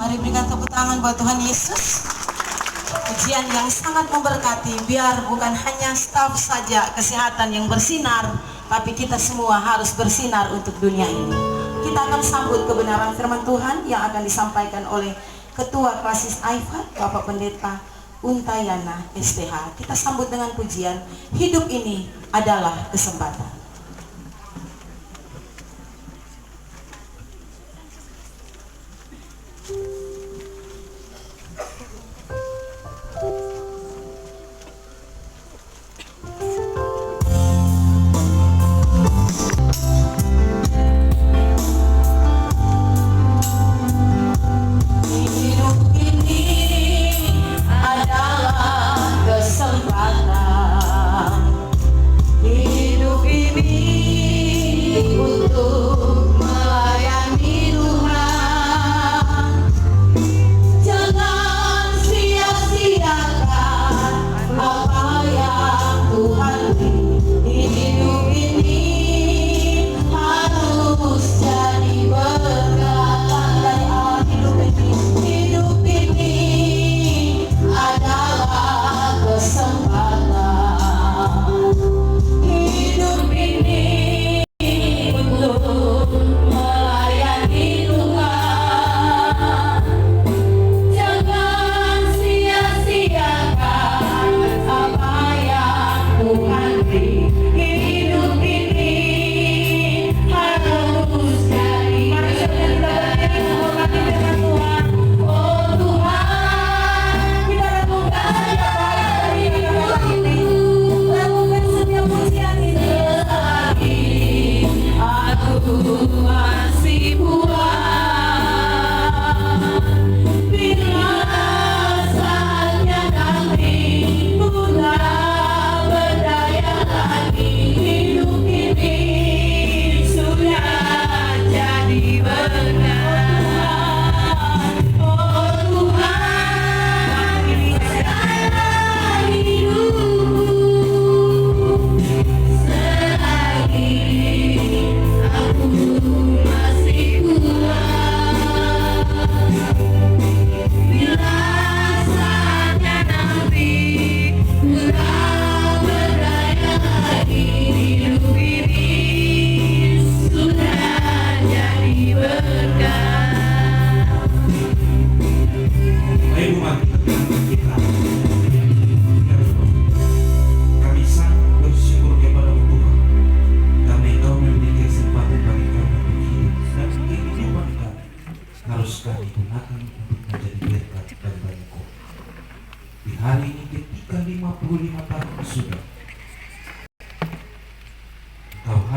Mari berikan tepuk tangan buat Tuhan Yesus. Pujian yang sangat memberkati, biar bukan hanya staf saja kesehatan yang bersinar, tapi kita semua harus bersinar untuk dunia ini. Kita akan sambut kebenaran firman Tuhan yang akan disampaikan oleh Ketua Klasis AIFAT, Bapak Pendeta Untayana STH. Kita sambut dengan pujian, hidup ini adalah kesempatan.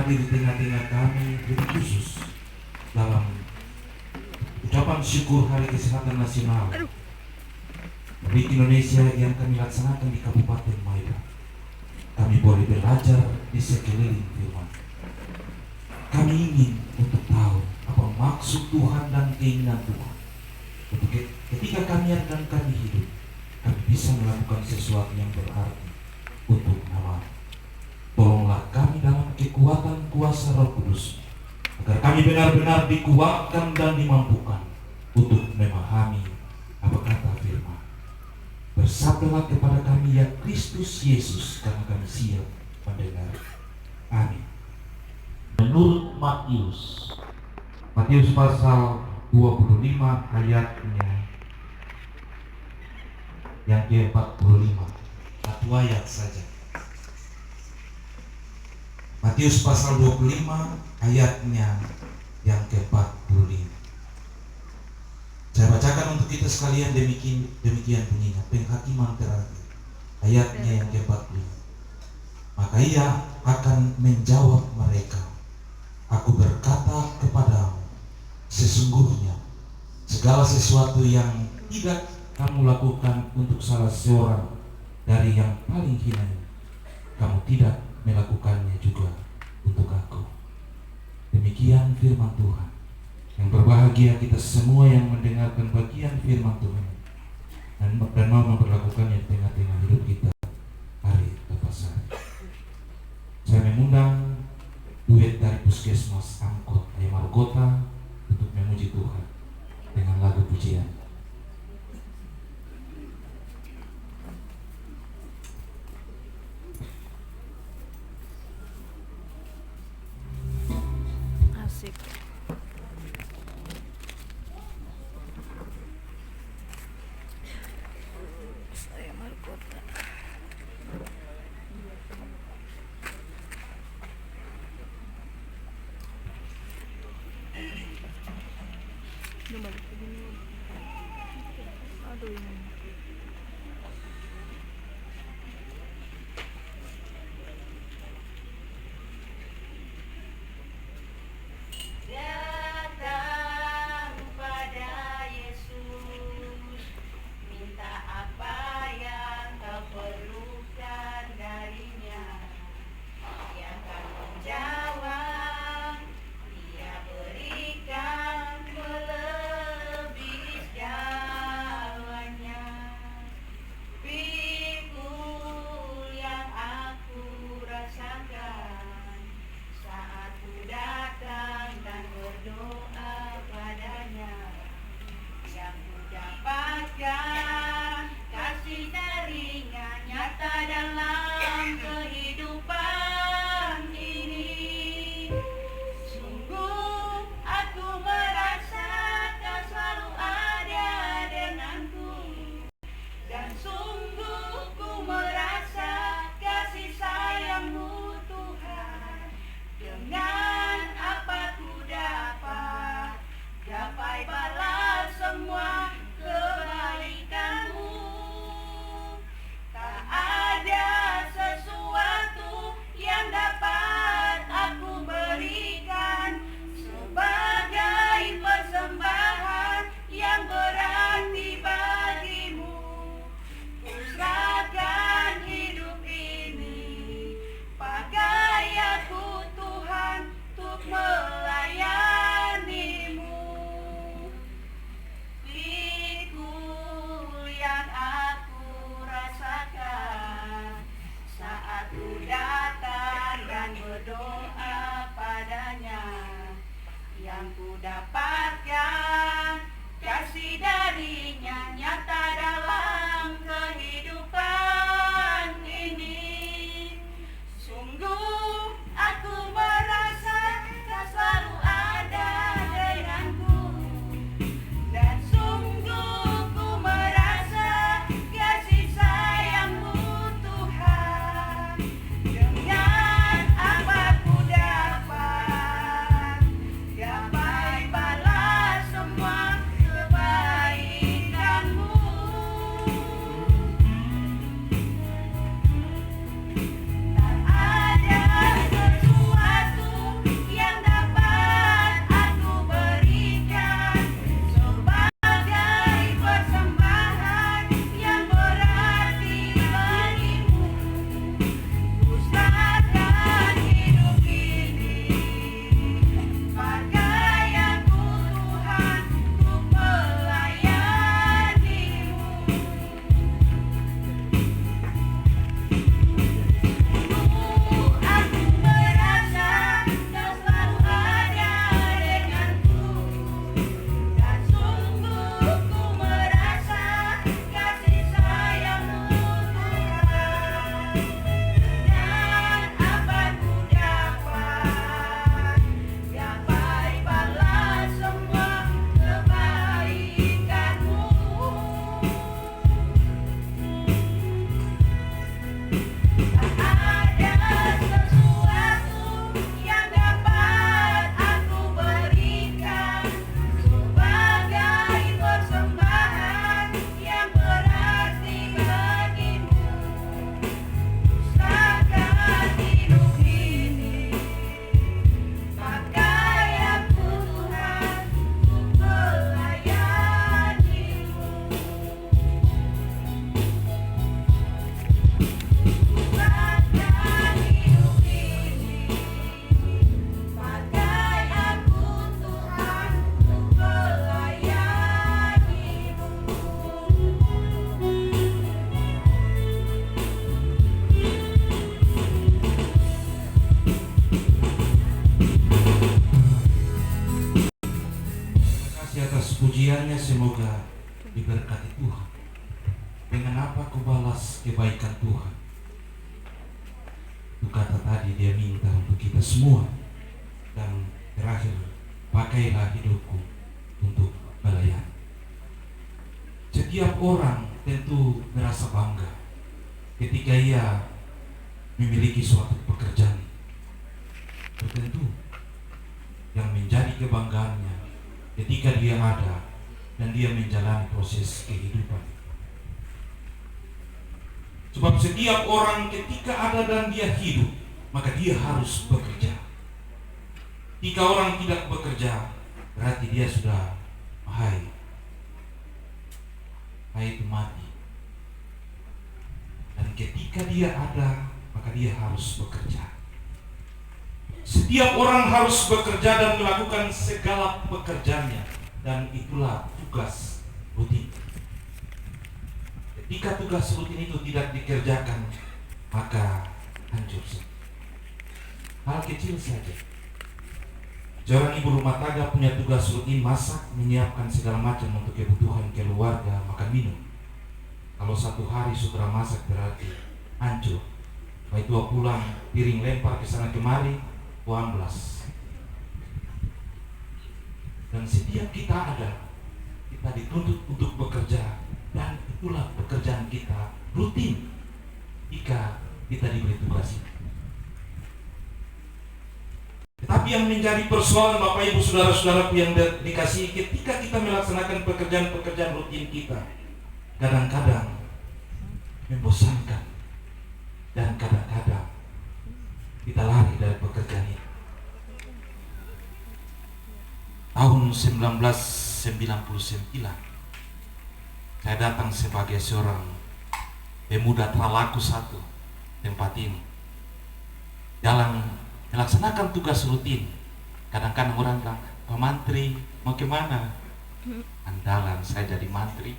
Di tengah-tengah kami lebih khusus dalam ucapan syukur Hari Kesehatan Nasional Republik Indonesia yang kami laksanakan di Kabupaten Maibra. Kami boleh belajar di sekeliling firman. Kami ingin untuk tahu apa maksud Tuhan dan keinginan Tuhan. Untuk ketika kami dan kami hidup, kami bisa melakukan sesuatu yang berarti untuk nama. Tolonglah kami dalam kekuatan kuasa Roh Kudus, agar kami benar-benar dikuatkan dan dimampukan untuk memahami apa kata firman. Bersabdalah kepada kami ya Kristus Yesus, karena kami siap mendengar. Amin. Menurut Matius pasal 25 ayatnya yang ke-45, satu ayat saja. Matius pasal 25 ayatnya yang ke-45. Saya bacakan untuk kita sekalian, demikian bunyinya. Penghakiman terakhir ayatnya yang ke-45. Maka ia akan menjawab mereka, aku berkata kepadamu, sesungguhnya segala sesuatu yang tidak kamu lakukan untuk salah seorang dari yang paling hina, kamu tidak melakukannya juga untuk aku. Demikian firman Tuhan. Yang berbahagia kita semua yang mendengarkan bagian firman Tuhan dan mau memperlakukannya di tengah-tengah hidup kita hari lepas hari. Saya mengundang duet dari Puskesmas Angkot Ayam Margota untuk memuji Tuhan. dengan lagu pujian. Asik. Saya Markota. Balik ke dulu. Aduh ini. Datang pada Yesus, minta apa yang kau perlukan darinya. Dia akan menjawab, Dia berikan melebihi segalanya. Pikul yang aku rasakan saat ku datang dan berdoa padanya, yang ku dapatkan kasih darinya nyata dalam kehidupan ini. Sungguh aku merasa Kau selalu ada denganku, dan sungguh ku merasa kasih sayang-Mu Tuhan. Dengan apa ku dapat balas semua kebaikan diberkati Tuhan. Dengan apa kau balas kebaikan Tuhan? Itu kata tadi dia minta untuk kita semua. Dan terakhir, pakailah hidupku untuk melayani. Setiap orang tentu merasa bangga ketika ia memiliki suatu pekerjaan tertentu yang menjadi kebanggaannya ketika dia ada dan dia menjalani proses kehidupan. Sebab setiap orang ketika ada dan dia hidup, maka dia harus bekerja. Jika orang tidak bekerja, berarti dia sudah itu mati. Dan ketika dia ada, maka dia harus bekerja. Setiap orang harus bekerja dan melakukan segala pekerjaannya, dan itulah tugas rutin. Ketika tugas rutin itu tidak dikerjakan, maka hancur. Hal kecil saja. Seorang ibu rumah tangga punya tugas rutin masak, menyiapkan segala macam untuk kebutuhan keluarga, makan minum. Kalau satu hari sudah masak berarti hancur. Baik tua pulang, piring lempar ke sana kemari, amblas. Dan setiap kita ada, kita dituntut untuk bekerja, dan itulah pekerjaan kita rutin jika kita diberi tugas itu. Tetapi yang menjadi persoalan Bapak Ibu Saudara-saudaraku yang dikasihi, ketika kita melaksanakan pekerjaan-pekerjaan rutin kita, kadang-kadang membosankan dan kadang-kadang kita lari dari pekerjaan itu. Tahun 1999 saya datang sebagai seorang pemuda terlaku satu tempat ini. Dalam melaksanakan tugas rutin, kadang-kadang orang bilang, Pak Mantri mau kemana? Andalan saya jadi mantri.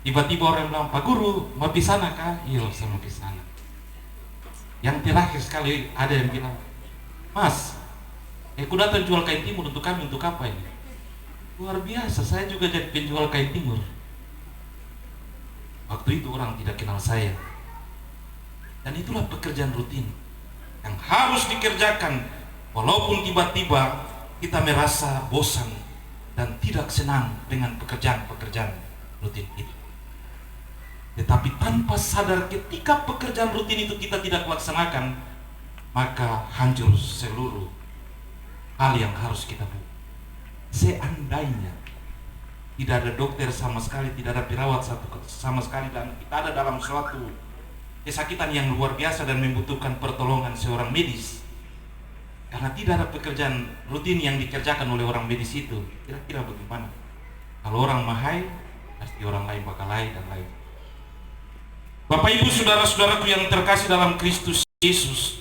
Tiba-tiba orang bilang, Pak Guru mau di sana kah? Iya, saya mau di sana. Yang terakhir sekali ada yang bilang, Mas, aku datang jual kain timur untuk kami, untuk apa ini? Luar biasa, saya juga jadi penjual kain timur. Waktu itu orang tidak kenal saya. Dan itulah pekerjaan rutin yang harus dikerjakan, walaupun tiba-tiba kita merasa bosan dan tidak senang dengan pekerjaan-pekerjaan rutin itu. Tetapi tanpa sadar ketika pekerjaan rutin itu kita tidak laksanakan, maka hancur seluruh hal yang harus kita buat. Seandainya tidak ada dokter sama sekali, tidak ada perawat sama sekali, dan kita ada dalam suatu kesakitan yang luar biasa dan membutuhkan pertolongan seorang medis, karena tidak ada pekerjaan rutin yang dikerjakan oleh orang medis itu, kira-kira bagaimana? Kalau orang mahai, pasti orang lain bakal lain dan lain. Bapak Ibu Saudara-saudaraku yang terkasih dalam Kristus Yesus,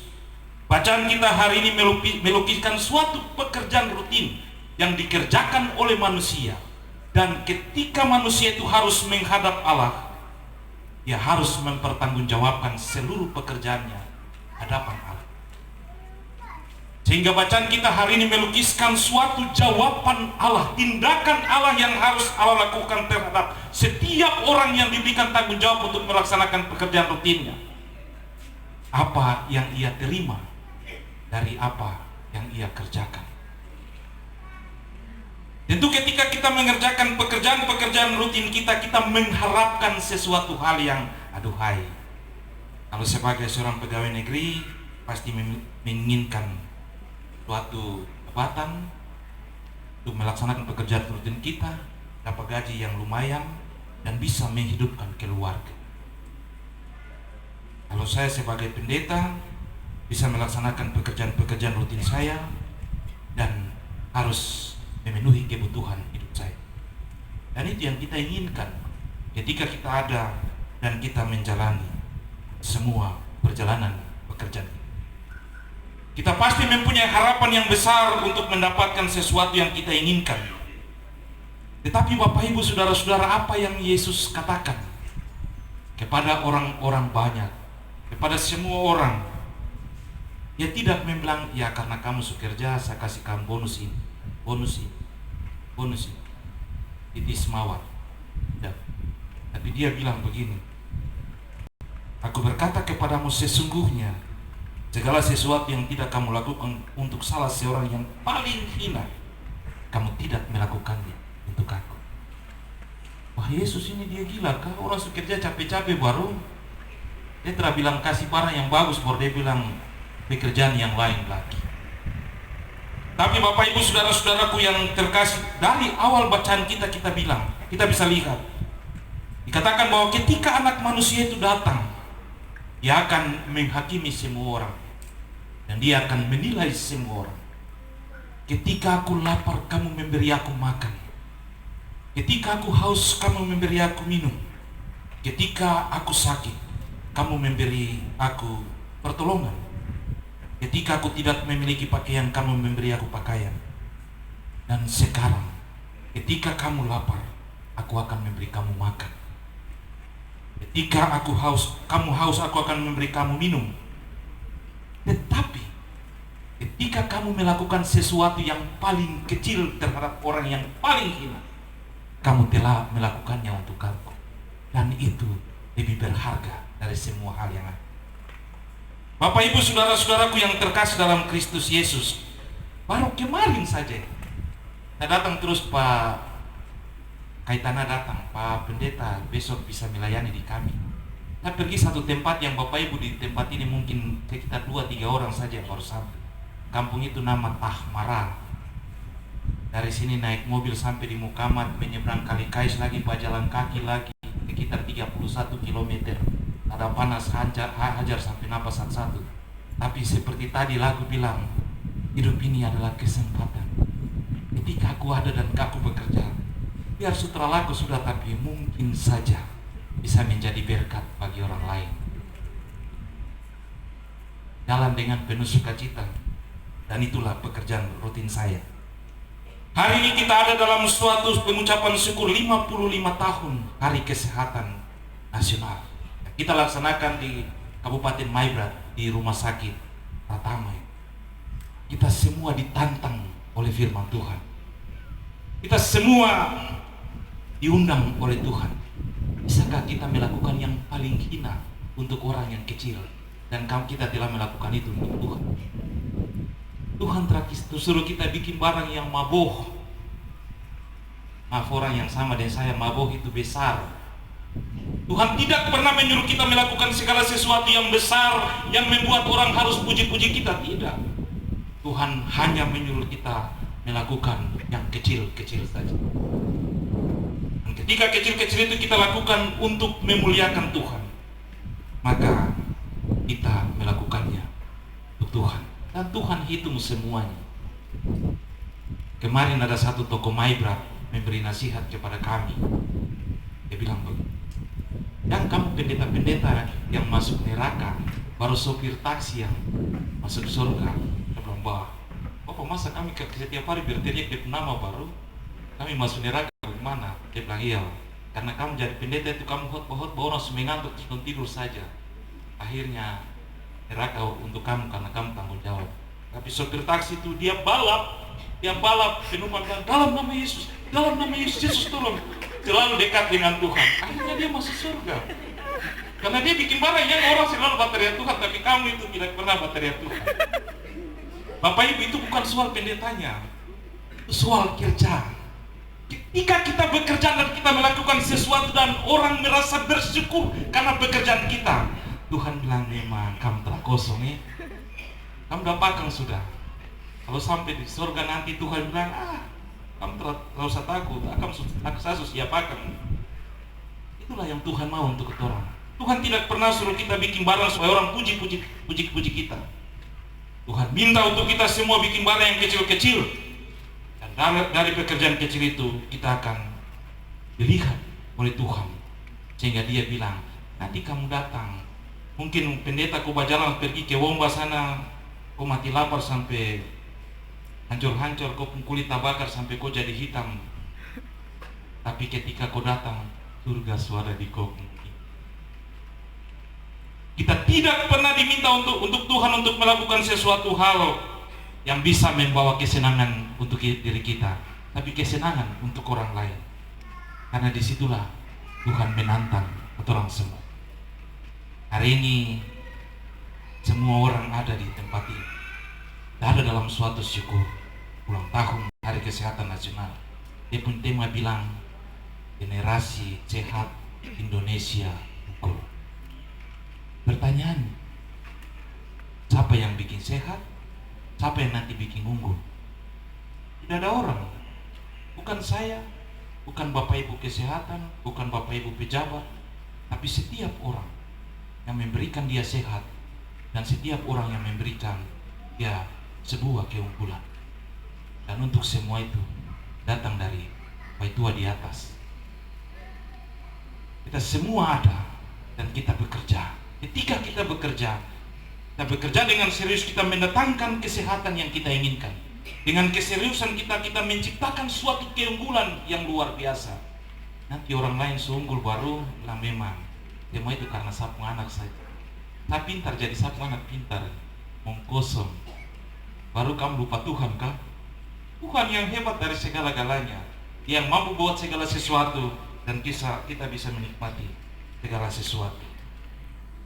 bacaan kita hari ini melukiskan suatu pekerjaan rutin yang dikerjakan oleh manusia, dan ketika manusia itu harus menghadap Allah, dia harus mempertanggungjawabkan seluruh pekerjaannya hadapan Allah. Sehingga bacaan kita hari ini melukiskan suatu jawaban Allah, tindakan Allah yang harus Allah lakukan terhadap setiap orang yang diberikan tanggung jawab untuk melaksanakan pekerjaan rutinnya. Apa yang ia terima dari apa yang ia kerjakan. Tentu ketika kita mengerjakan pekerjaan-pekerjaan rutin kita mengharapkan sesuatu hal yang aduhai. Kalau sebagai seorang pegawai negeri pasti menginginkan suatu jabatan untuk melaksanakan pekerjaan rutin kita, dapat gaji yang lumayan dan bisa menghidupkan keluarga. Kalau saya sebagai pendeta bisa melaksanakan pekerjaan-pekerjaan rutin saya dan harus memenuhi kebutuhan hidup saya. Dan itu yang kita inginkan ketika kita ada dan kita menjalani semua perjalanan pekerjaan. Kita pasti mempunyai harapan yang besar untuk mendapatkan sesuatu yang kita inginkan. Tetapi Bapak Ibu Saudara-saudara, apa yang Yesus katakan kepada orang-orang banyak, kepada semua orang? Dia tidak membilang, ya karena kamu kerja saya kasih kamu bonus ini, bonus ini, bonus ini. It is mawar. Tidak. Tapi dia bilang begini, aku berkata kepadamu sesungguhnya, segala sesuatu yang tidak kamu lakukan untuk salah seorang yang paling hina, kamu tidak melakukannya untuk aku. Wah, Yesus ini dia gila kah? Orang kerja capek-capek baru dia telah bilang kasih barang yang bagus, baru dia bilang pekerjaan yang lain lagi. Tapi Bapak Ibu saudara-saudaraku yang terkasih, dari awal bacaan kita bilang, kita bisa lihat dikatakan bahwa ketika anak manusia itu datang, dia akan menghakimi semua orang dan dia akan menilai semua orang. Ketika aku lapar, kamu memberi aku makan. Ketika aku haus, kamu memberi aku minum. Ketika aku sakit, kamu memberi aku pertolongan. Ketika aku tidak memiliki pakaian, kamu memberi aku pakaian. Dan sekarang, ketika kamu lapar, aku akan memberi kamu makan. Ketika aku haus, kamu haus, aku akan memberi kamu minum. Tetapi ketika kamu melakukan sesuatu yang paling kecil terhadap orang yang paling hina, kamu telah melakukannya untuk aku. Dan itu lebih berharga dari semua hal yang ada. Bapak Ibu saudara-saudaraku yang terkasih dalam Kristus Yesus, baru kemarin saja saya datang terus Pak Kaitana datang, Pak Pendeta besok bisa melayani di kami. Saya pergi satu tempat yang Bapak Ibu, di tempat ini mungkin sekitar 2-3 orang saja yang baru sampai. Kampung itu nama Tahmara. Dari sini naik mobil sampai di Mukamat, menyeberang Kali Kais lagi, berjalan kaki lagi sekitar 31 km. Ada panas hajar sampai napas satu-satu. Tapi seperti tadi lagu bilang, hidup ini adalah kesempatan. Ketika aku ada dan aku bekerja, biar sutralaku sudah, tapi mungkin saja bisa menjadi berkat bagi orang lain. Jalan dengan penuh sukacita, dan itulah pekerjaan rutin saya. Hari ini kita ada dalam suatu pengucapan syukur 55 tahun Hari Kesehatan Nasional. Kita laksanakan di Kabupaten Maibrat, di Rumah Sakit Pratama. Kita semua ditantang oleh firman Tuhan. Kita semua diundang oleh Tuhan. Bisakah kita melakukan yang paling hina untuk orang yang kecil? Dan kita telah melakukan itu untuk Tuhan. Tuhan terakhir suruh kita bikin barang yang maboh. Maaf, orang yang sama dengan saya, maboh itu besar. Tuhan tidak pernah menyuruh kita melakukan segala sesuatu yang besar yang membuat orang harus puji-puji kita. Tidak. Tuhan hanya menyuruh kita melakukan yang kecil-kecil saja. Dan ketika kecil-kecil itu kita lakukan untuk memuliakan Tuhan, maka kita melakukannya untuk Tuhan. Dan Tuhan hitung semuanya. Kemarin ada satu tokoh Maibrat memberi nasihat kepada kami. Dia bilang begini, yang kamu pendeta-pendeta yang masuk neraka, baru sopir taksi yang masuk surga. Dia bilang, Bapak masa kami setiap hari berteriak di nama baru kami masuk neraka bagaimana? Dia bilang, iya, karena kamu jadi pendeta itu kamu hot-hot orang mengantuk terus tidur saja. Akhirnya neraka untuk kamu karena kamu tanggung jawab. Tapi sopir taksi itu dia balap penumpang bilang, dalam nama Yesus, Yesus tolong. Selalu dekat dengan Tuhan. Akhirnya dia masuk surga. Karena dia bikin barang yang orang selalu baterai Tuhan, tapi kamu itu tidak pernah baterai Tuhan. Bapak Ibu, itu bukan soal pendetanya, itu soal kerja. Ketika kita bekerja dan kita melakukan sesuatu dan orang merasa bersyukur karena pekerjaan kita, Tuhan bilang, memang kamu telah kosong ya. Kamu udah pakai sudah. Kalau sampai di surga nanti Tuhan bilang, kamu tidak usah takut, saya siapakan. Itulah yang Tuhan mau untuk orang. Tuhan tidak pernah suruh kita bikin barang supaya orang puji kita. Tuhan minta untuk kita semua bikin barang yang kecil-kecil. Dan dari pekerjaan kecil itu kita akan dilihat oleh Tuhan. Sehingga dia bilang, nanti kamu datang. Mungkin pendeta kau berjalan pergi ke Womba sana, kau mati lapar sampai hancur-hancur, kau kulit tabakar sampai kau jadi hitam. Tapi ketika kau datang, surga suara di kau. Kita tidak pernah diminta untuk Tuhan untuk melakukan sesuatu hal yang bisa membawa kesenangan untuk diri kita, tapi kesenangan untuk orang lain. Karena disitulah Tuhan menantang orang semua. Hari ini semua orang ada di tempat ini, ada dalam suatu syukur ulang tahun Hari Kesehatan Nasional. Dia pun tema bilang generasi sehat Indonesia unggul. Pertanyaan, siapa yang bikin sehat? Siapa yang nanti bikin unggul? Tidak ada orang, bukan saya, bukan Bapak Ibu kesehatan, bukan Bapak Ibu pejabat, tapi setiap orang yang memberikan dia sehat, dan setiap orang yang memberikan dia sebuah keunggulan. Dan untuk semua itu datang dari Bapak Tua di atas. Kita semua ada dan kita bekerja. Ketika kita bekerja dengan serius, kita mendatangkan kesehatan yang kita inginkan. Dengan keseriusan kita menciptakan suatu keunggulan yang luar biasa. Nanti orang lain seunggul baru bilang memang semua itu karena sapu anak saja. Nah, pintar jadi sapu anak pintar, mengkosong. Baru kamu lupa Tuhan kah? Tuhan yang hebat dari segala-galanya, yang mampu buat segala sesuatu, dan kita bisa menikmati segala sesuatu.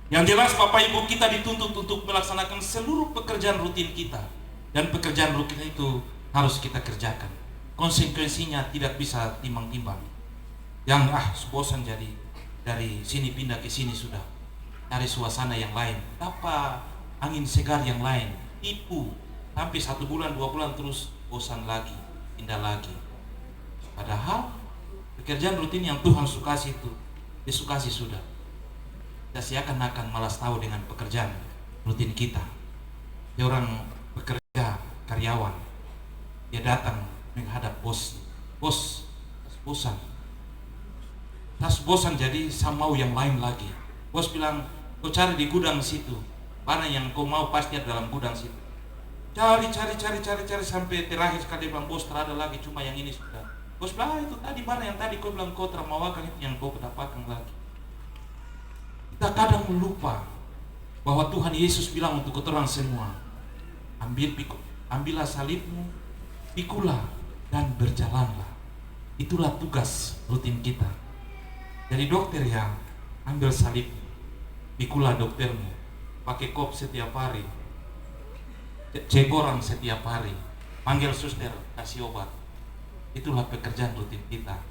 Yang jelas Bapak Ibu, kita dituntut untuk melaksanakan seluruh pekerjaan rutin kita. Dan pekerjaan rutin itu harus kita kerjakan. Konsekuensinya tidak bisa timbang-timbang. Yang bosan jadi dari sini pindah ke sini sudah. Dari suasana yang lain, apa angin segar yang lain, tipu. Sampai 1 bulan, 2 bulan terus bosan lagi, pindah lagi. Padahal pekerjaan rutin yang Tuhan sukasi itu, disukasi sudah. Kita seakan-akan malas tahu dengan pekerjaan rutin kita. Dia orang bekerja, karyawan, dia datang menghadap bos, bosan. Tas bosan jadi sama mau yang lain lagi. Bos bilang, kau cari di gudang situ, mana yang kau mau pasti ada dalam gudang situ. Cari sampai terakhir sekali bilang, bos terada lagi, cuma yang ini sudah. Bos bilang, itu tadi mana yang tadi kau bilang kau termawakan, itu yang kau dapatkan lagi. Kita kadang melupa bahwa Tuhan Yesus bilang untuk kita orang semua, ambillah salibmu, pikulah dan berjalanlah. Itulah tugas rutin kita. Jadi dokter yang ambil salib, pikulah doktermu, pakai kop setiap hari, cek orang setiap hari, panggil suster, kasih obat. Itulah pekerjaan rutin kita.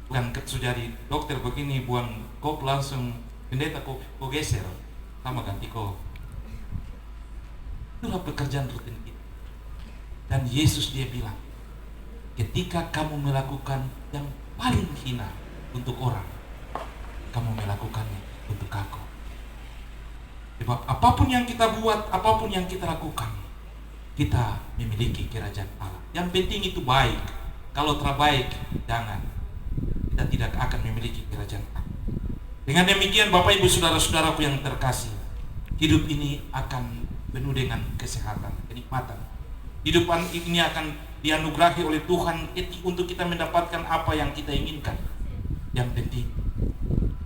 Bukan jadi dokter begini, buang kop langsung, pendeta kop geser, sama ganti kop. Itulah pekerjaan rutin kita. Dan Yesus dia bilang, ketika kamu melakukan yang paling hina untuk orang, kamu melakukannya untuk aku. Sebab apapun yang kita buat, apapun yang kita lakukan, kita memiliki kerajaan Allah. Yang penting itu baik. Kalau terbaik, jangan. Kita tidak akan memiliki kerajaan Allah. Dengan demikian Bapak Ibu Saudara-saudaraku yang terkasih, hidup ini akan penuh dengan kesehatan, kenikmatan. Hidup ini akan dianugerahi oleh Tuhan untuk kita mendapatkan apa yang kita inginkan. Yang penting,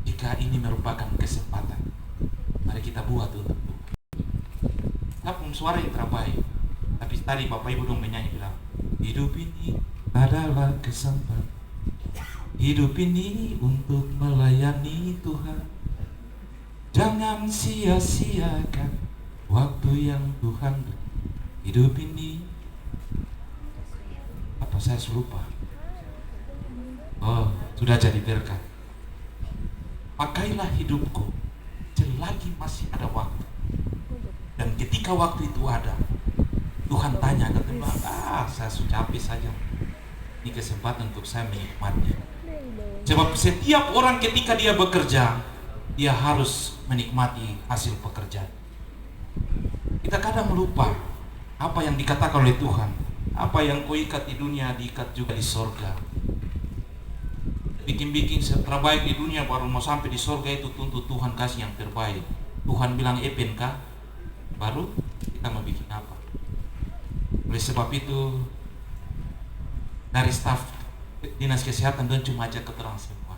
jika ini merupakan kesempatan, mari kita buat untuk Tuhan. Walaupun suara yang terbaik, tapi tadi Bapak Ibu dong menyanyi bilang, hidup ini adalah kesempatan, hidup ini untuk melayani Tuhan. Jangan sia-siakan waktu yang Tuhan beri. Hidup ini, apa saya lupa? Oh, sudah jadi berkat. Pakailah hidupku selagi masih ada waktu. Dan ketika waktu itu ada, Tuhan tanya ke Tuhan, saya sudah capek saja. Ini kesempatan untuk saya menikmati. Sebab setiap orang ketika dia bekerja, dia harus menikmati hasil pekerjaan. Kita kadang lupa apa yang dikatakan oleh Tuhan. Apa yang kau ikat di dunia, diikat juga di sorga. Bikin-bikin terbaik di dunia, baru mau sampai di sorga itu tuntut Tuhan kasih yang terbaik. Tuhan bilang epen kah? Baru kita mau bikin apa? Oleh sebab itu, dari staf dinas kesehatan dan cuma ajak keterang semua.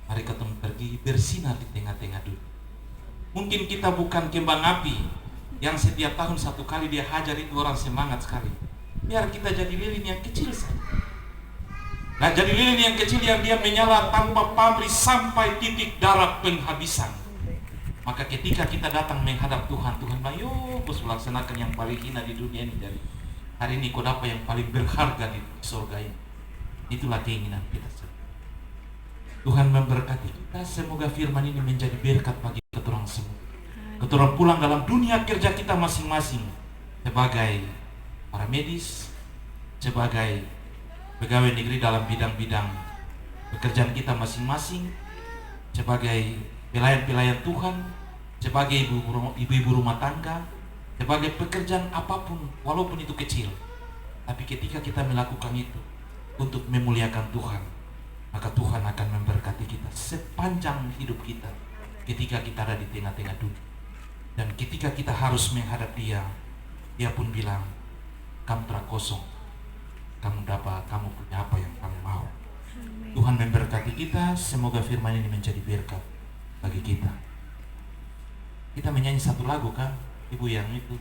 Mari ketemu pergi bersinar di tengah-tengah dunia. Mungkin kita bukan kembang api yang setiap tahun 1 kali dia hajar itu orang semangat sekali. Biar kita jadi lilin yang kecil saja. Nah, jadi lilin yang kecil yang dia menyala tanpa pamrih sampai titik darah penghabisan. Maka ketika kita datang menghadap Tuhan, Tuhan bilang, "Yo, kau laksanakan yang paling hina di dunia ini, dari hari ini kau dapat yang paling berharga di surga ini." Itulah keinginan kita. Tuhan memberkati kita. Semoga firman ini menjadi berkat bagi kita orang semua. Kita orang pulang dalam dunia kerja kita masing-masing sebagai para medis, sebagai pegawai negeri dalam bidang-bidang pekerjaan kita masing-masing, sebagai pelayan-pelayan Tuhan, sebagai ibu-ibu rumah tangga, sebagai pekerjaan apapun, walaupun itu kecil. Tapi ketika kita melakukan itu untuk memuliakan Tuhan, maka Tuhan akan memberkati kita sepanjang hidup kita ketika kita ada di tengah-tengah dunia. Dan ketika kita harus menghadap Dia, Dia pun bilang, "Kamu telah kosong, kamu punya apa yang kamu mau." Tuhan memberkati kita. Semoga firman ini menjadi berkat bagi kita. Kita menyanyi satu lagu kan, Ibu yang itu.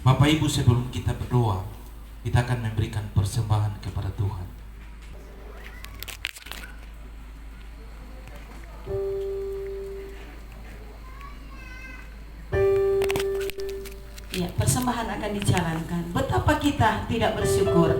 Bapak Ibu, sebelum kita berdoa, kita akan memberikan persembahan kepada Tuhan. Ya, persembahan akan dijalankan. Betapa kita tidak bersyukur.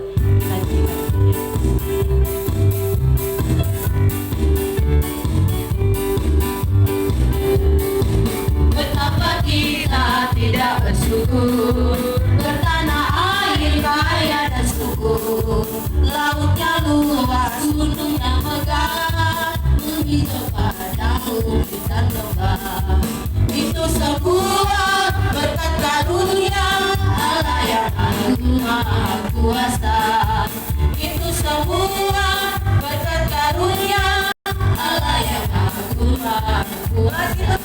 Betapa kita tidak bersyukur, bertanah air kaya dan subur, lautnya luas, gunungnya megah, menghijau padang bukit dan lembah. Itu sebuah berkat karunia Allah yang agung maha kuasa. Itu sebuah berkat karunia Allah yang agung maha kuasa.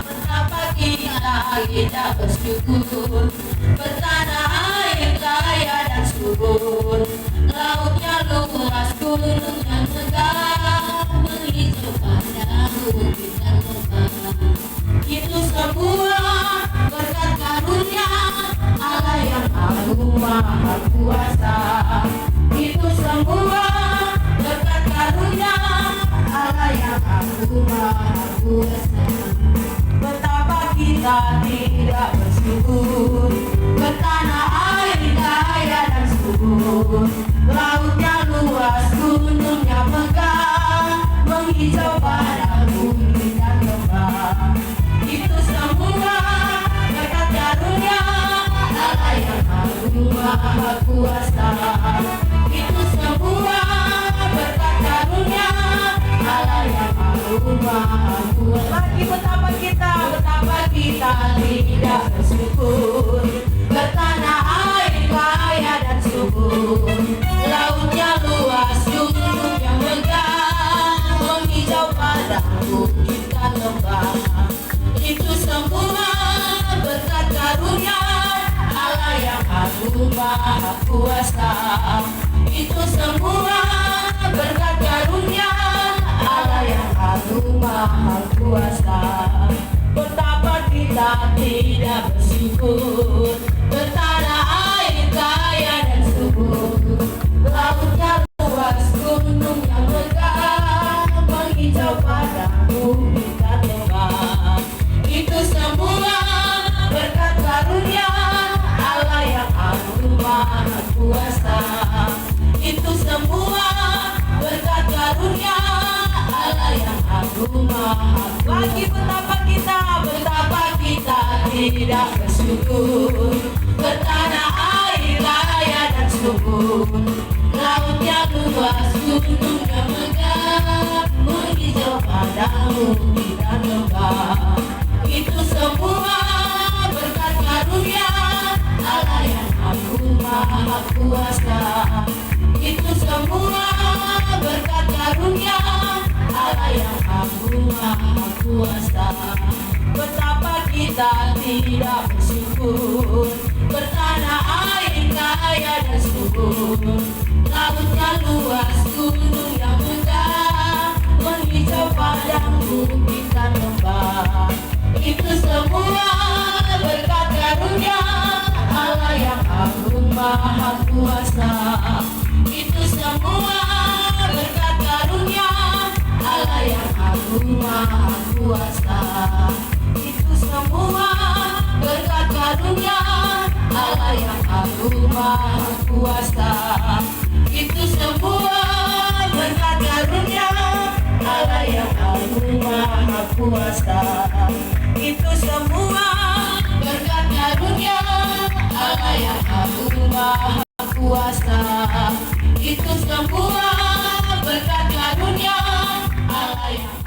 Betapa kita tidak bersyukur, bertanah air kaya dan subur, lautnya luas, gunungnya megah, menghijau padang bukit dan lembah. Itu sebuah berkat karunia Allah yang agung maha kuasa. Itu sebuah berkat karunia Allah yang agung maha kuasa. Betapa kita tidak bersyukur, bertanah air kaya dan subur, lautnya luas, gunungnya megah, menghijau padang bukit dan lembah. Itu semua berkat karunia Allah yang agung maha kuasa. Itu semua berkat karunia Allah yang agung maha kuasa. Lagi betapa kita tidak bersyukur, bertanah air kaya dan subur, lautnya luas, gunungnya megah, bukit dan lembah. Itu semua berkat karunia Allah yang agung maha kuasa. Itu semua berkat karunia Allah yang agung maha kuasa. Betapa kita tidak bersyukur, bertanah air kaya dan subur, lautnya luas, gunungnya megah, menghijau padang bukit dan lembah. Itu semua berkat karunia Allah yang agung maha kuasa. Itu semua berkat karunia Allah yang agung maha kuasa. Betapa kita tidak bersyukur, bertanah air kaya dan subur, lautnya luas, gunungnya megah, menghijau padang bukit dan lembah. Itu semua berkat karunia Allah yang agung maha kuasa. Itu semua berkat karunia Allah yang agung maha kuasa. Betapa kita tidak bersyukur, bertanah air kaya dan subur, lautnya luas, gunung yang megah, menghijau padang bukit dan lembah. Itu semua berkat karunia Allah yang agung maha kuasa. Itu semua berkat karunia Allah yang agung maha kuasa. Itu semua berkat karunia Allah yang agung maha kuasa. Itu semua berkat karunia Allah yang agung maha kuasa. Itu semua berkat karunia Allah yang agung maha kuasa. Itu semua berkat karunia Allah yang